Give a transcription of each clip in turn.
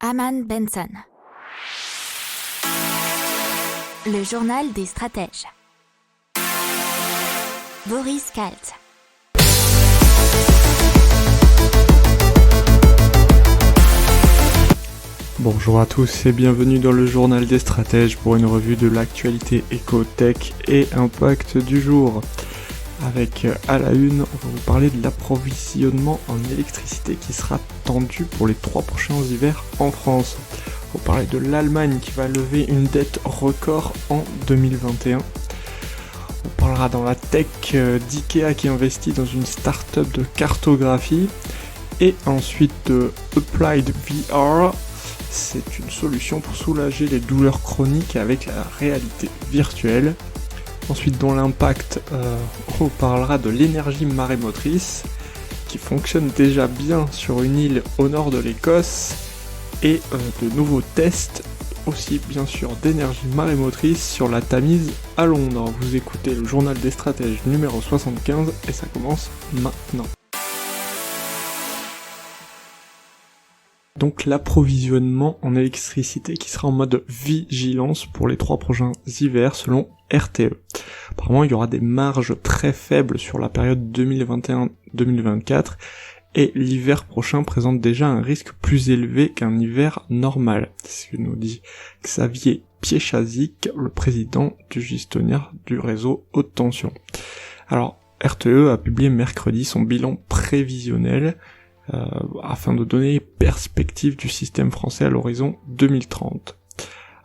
Aman Benson. Le journal des stratèges. Boris Kalt. Bonjour à tous et bienvenue dans le journal des stratèges pour une revue de l'actualité éco-tech et impact du jour. Avec à la une, on va vous parler de l'approvisionnement en électricité qui sera tendu pour les 3 prochains hivers en France. On va parler de l'Allemagne qui va lever une dette record en 2021. On parlera dans la tech d'IKEA qui investit dans une start-up de cartographie. Et ensuite de Applied VR. C'est une solution pour soulager les douleurs chroniques avec la réalité virtuelle. Ensuite, dans l'impact, on parlera de l'énergie marémotrice qui fonctionne déjà bien sur une île au nord de l'Écosse et de nouveaux tests aussi bien sûr d'énergie marémotrice sur la Tamise à Londres. Vous écoutez le journal des stratèges numéro 75 et ça commence maintenant. Donc l'approvisionnement en électricité qui sera en mode vigilance pour les 3 prochains hivers selon RTE. Apparemment il y aura des marges très faibles sur la période 2021-2024 et l'hiver prochain présente déjà un risque plus élevé qu'un hiver normal. C'est ce que nous dit Xavier Piéchazic, le président du gestionnaire du réseau haute tension. Alors RTE a publié mercredi son bilan prévisionnel afin de donner perspective du système français à l'horizon 2030.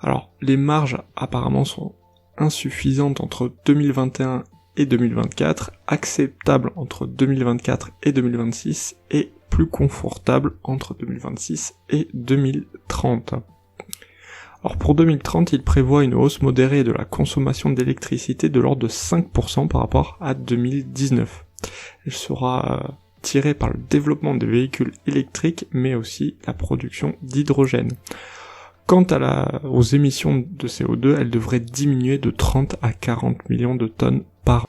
Alors, les marges apparemment sont insuffisantes entre 2021 et 2024, acceptables entre 2024 et 2026, et plus confortables entre 2026 et 2030. Alors pour 2030, il prévoit une hausse modérée de la consommation d'électricité de l'ordre de 5% par rapport à 2019. Elle sera tiré par le développement des véhicules électriques, mais aussi la production d'hydrogène. Quant aux émissions de CO2, elles devraient diminuer de 30 à 40 millions de tonnes par an.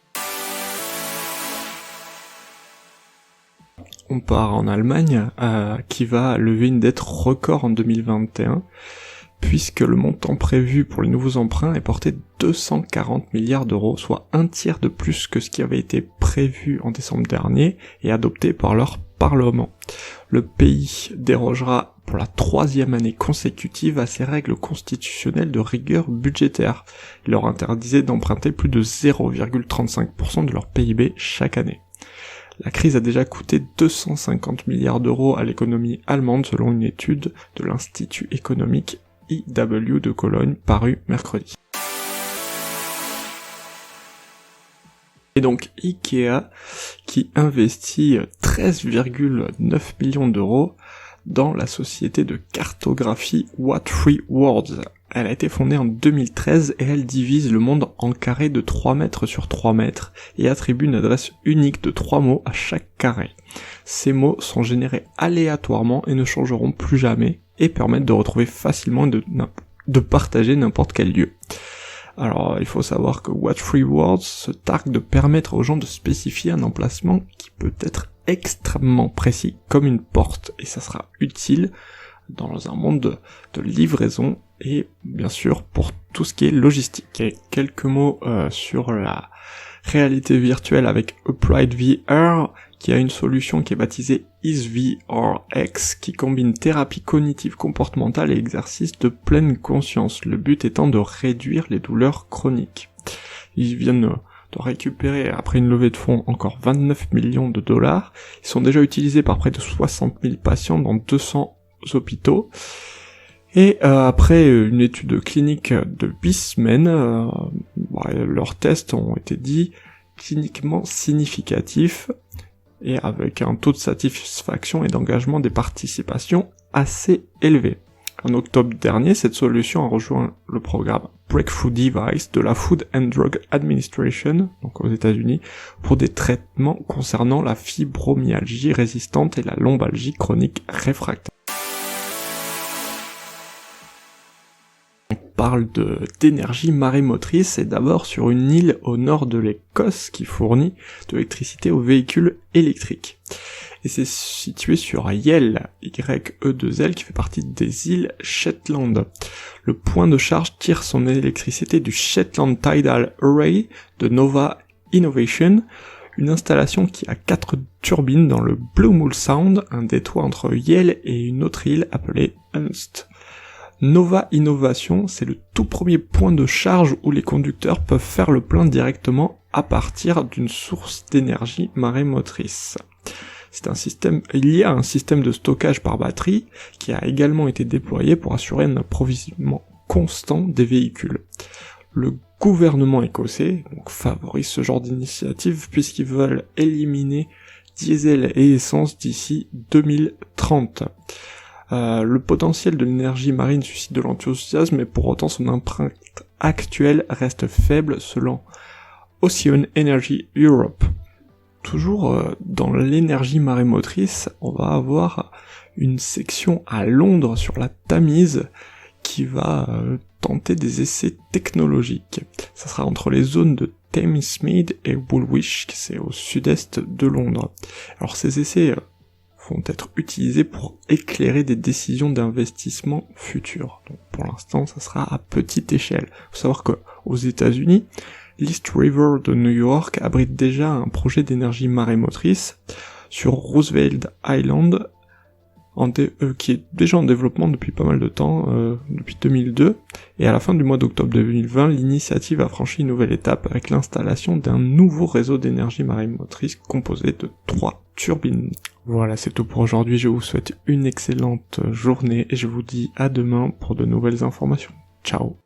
On part en Allemagne, qui va lever une dette record en 2021, puisque le montant prévu pour les nouveaux emprunts est porté de 240 milliards d'euros, soit un tiers de plus que ce qui avait été prévu en décembre dernier et adopté par leur parlement. Le pays dérogera pour la 3e année consécutive à ses règles constitutionnelles de rigueur budgétaire. Il leur interdisait d'emprunter plus de 0,35% de leur PIB chaque année. La crise a déjà coûté 250 milliards d'euros à l'économie allemande selon une étude de l'Institut économique IW de Cologne paru mercredi. Et donc IKEA qui investit 13,9 millions d'euros dans la société de cartographie What Three Words. Elle a été fondée en 2013 et elle divise le monde en carrés de 3 mètres sur 3 mètres et attribue une adresse unique de 3 mots à chaque carré. Ces mots sont générés aléatoirement et ne changeront plus jamais et permettent de retrouver facilement et de partager n'importe quel lieu. Alors, il faut savoir que What Three Words se targue de permettre aux gens de spécifier un emplacement qui peut être extrêmement précis, comme une porte, et ça sera utile dans un monde de livraison et bien sûr pour tout ce qui est logistique. Et quelques mots sur la réalité virtuelle avec Applied VR, qui a une solution qui est baptisée EaseVRX, qui combine thérapie cognitive comportementale et exercice de pleine conscience, le but étant de réduire les douleurs chroniques. Ils viennent de récupérer, après une levée de fonds, encore 29 millions de dollars. Ils sont déjà utilisés par près de 60 000 patients dans 200 hôpitaux. Et après une étude clinique de 8 semaines, leurs tests ont été dits cliniquement significatifs et avec un taux de satisfaction et d'engagement des participations assez élevé. En octobre dernier, cette solution a rejoint le programme Breakthrough Device de la Food and Drug Administration, donc aux États-Unis, pour des traitements concernant la fibromyalgie résistante et la lombalgie chronique réfractaire. Parle d'énergie marémotrice et d'abord sur une île au nord de l'Écosse qui fournit de l'électricité aux véhicules électriques. et c'est situé sur Yell, Y-E-2-L, qui fait partie des îles Shetland. Le point de charge tire son électricité du Shetland Tidal Array de Nova Innovation, une installation qui a 4 turbines dans le Blue Mule Sound, un détroit entre Yell et une autre île appelée Unst. Nova Innovation, c'est le tout premier point de charge où les conducteurs peuvent faire le plein directement à partir d'une source d'énergie marémotrice. Il y a un système de stockage par batterie qui a également été déployé pour assurer un approvisionnement constant des véhicules. Le gouvernement écossais favorise ce genre d'initiative puisqu'ils veulent éliminer diesel et essence d'ici 2030. Le potentiel de l'énergie marine suscite de l'enthousiasme, mais pour autant son empreinte actuelle reste faible selon Ocean Energy Europe. Toujours dans l'énergie marémotrice, on va avoir une section à Londres sur la Tamise qui va tenter des essais technologiques. Ça sera entre les zones de Thamesmead et Woolwich, c'est au sud-est de Londres. Alors ces essais vont être utilisés pour éclairer des décisions d'investissement futures. Donc pour l'instant, ça sera à petite échelle. Faut savoir que aux États-Unis, l'East River de New York abrite déjà un projet d'énergie marémotrice sur Roosevelt Island, qui est déjà en développement depuis pas mal de temps, depuis 2002, et à la fin du mois d'octobre 2020, l'initiative a franchi une nouvelle étape avec l'installation d'un nouveau réseau d'énergie marémotrice composé de 3 turbines. Voilà, c'est tout pour aujourd'hui, je vous souhaite une excellente journée et je vous dis à demain pour de nouvelles informations. Ciao.